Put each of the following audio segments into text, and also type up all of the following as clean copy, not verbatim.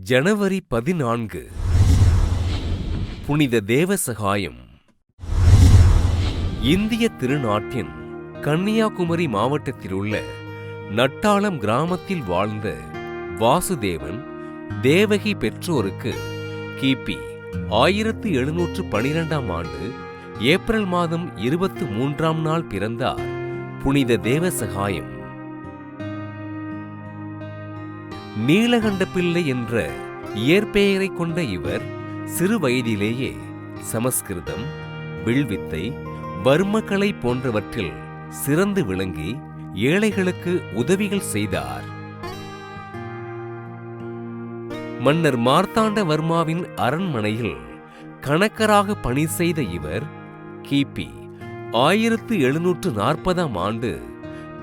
ஜனவரி 14 புனித தேவசகாயம். இந்திய திருநாட்டின் கன்னியாகுமரி மாவட்டத்தில் உள்ள நட்டாளம் கிராமத்தில் வாழ்ந்த வாசுதேவன் தேவகி பெற்றோருக்கு கிபி 1712 ஆண்டு ஏப்ரல் மாதம் 23ஆம் நாள் பிறந்தார் புனித தேவசகாயம். நீலகண்ட பிள்ளை என்ற இயற்பெயரை கொண்ட இவர் சிறு வயதிலேயே சமஸ்கிருதம், வில்வித்தை, வர்மக்கலை போன்றவற்றில் சிறந்து விளங்கி ஏழைகளுக்கு உதவிகள் செய்தார். மன்னர் மார்த்தாண்டவர்மாவின் அரண்மனையில் கணக்கராக பணி செய்த இவர் கிபி 1740ஆம் ஆண்டு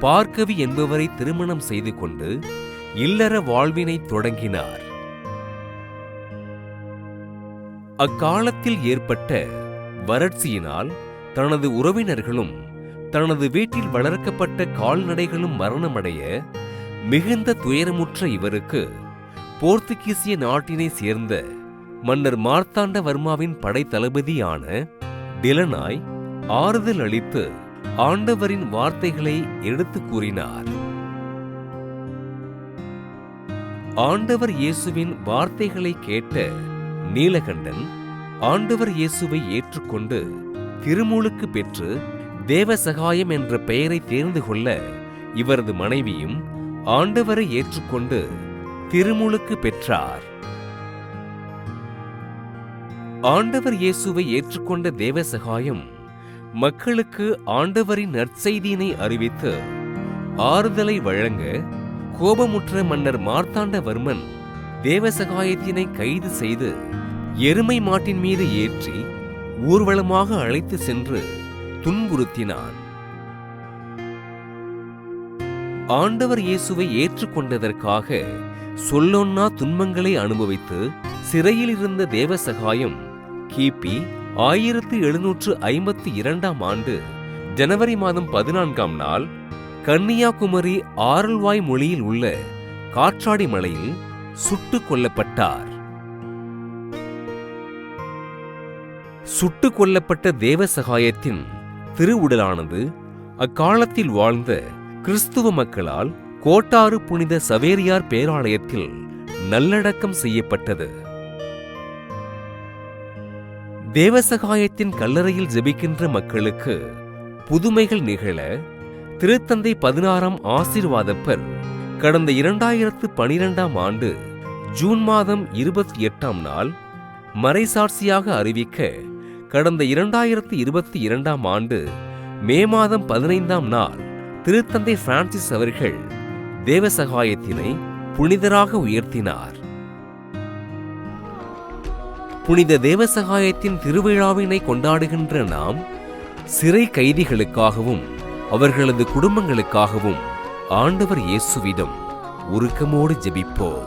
பார்க்கவி என்பவரை திருமணம் செய்து கொண்டு இல்லற வாழ்வினை தொடங்கினார். அக்காலத்தில் ஏற்பட்ட வறட்சியினால் தனது உறவினர்களும் தனது வீட்டில் வளர்க்கப்பட்ட கால்நடைகளும் மரணமடைய மிகுந்த துயரமுற்ற இவருக்கு போர்த்துகீசிய நாட்டினை சேர்ந்த மன்னர் மார்த்தாண்டவர்மாவின் படைத்தளபதியான டிலனாய் ஆறுதல் அளித்து ஆண்டவரின் வார்த்தைகளை எடுத்து கூறினார். ஆண்டவர் இயேசுவின் வார்த்தைகளை கேட்ட நீலகண்டன் ஆண்டவர் இயேசுவை ஏற்றுக்கொண்டு திருமுழுக்கு பெற்று தேவசகாயம் என்ற பெயரை தேர்ந்து கொள்ள இவரது மனைவியும் ஆண்டவரை ஏற்றுக்கொண்டு திருமுழுக்கு பெற்றார். ஆண்டவர் இயேசுவை ஏற்றுக்கொண்ட தேவசகாயம் மக்களுக்கு ஆண்டவரின் நற்செய்தியினை அறிவித்து ஆறுதலை வழங்க கோபமுற்ற மன்னர் மார்த்தாண்டவர்மன் தேவசகாயத்தினை கைது செய்து எருமை மாட்டின் மீது ஏற்றி ஊர்வலமாக அழைத்து சென்று துன்புறுத்தினான். ஆண்டவர் இயேசுவை ஏற்றுக்கொண்டதற்காக சொல்லொன்னா துன்பங்களை அனுபவித்து சிறையில் இருந்த தேவசகாயம் கிபி 1752ஆம் ஆண்டு ஜனவரி மாதம் 14ஆம் நாள் கன்னியாகுமரி ஆரல்வாய் மொழியில் உள்ள காற்றாடி மலையில் சுட்டுக் கொல்லப்பட்டார். சுட்டுக் கொல்லப்பட்ட தேவசகாயத்தின் திருவுடலானது அக்காலத்தில் வாழ்ந்த கிறிஸ்துவ மக்களால் கோட்டாறு புனித சவேரியார் பேராலயத்தில் நல்லடக்கம் செய்யப்பட்டது. தேவசகாயத்தின் கல்லறையில் ஜெபிக்கின்ற மக்களுக்கு புதுமைகள் நிகழ திருத்தந்தை 16ஆம் ஆசீர்வாதப்பர் கடந்த 2012ஆம் ஆண்டு ஜூன் மாதம் 28ஆம் நாள் மறைசாட்சியாக அறிவிக்க கடந்த 2022ஆம் ஆண்டு மே மாதம் 15ஆம் நாள் திருத்தந்தை பிரான்சிஸ் அவர்கள் தேவசகாயத்தினை புனிதராக உயர்த்தினார். புனித தேவசகாயத்தின் திருவிழாவினை கொண்டாடுகின்ற நாம் சிறை கைதிகளுக்காகவும் அவர்களது குடும்பங்களுக்காகவும் ஆண்டவர் இயேசுவிடம் உருக்கமோடு ஜெபிப்போம்.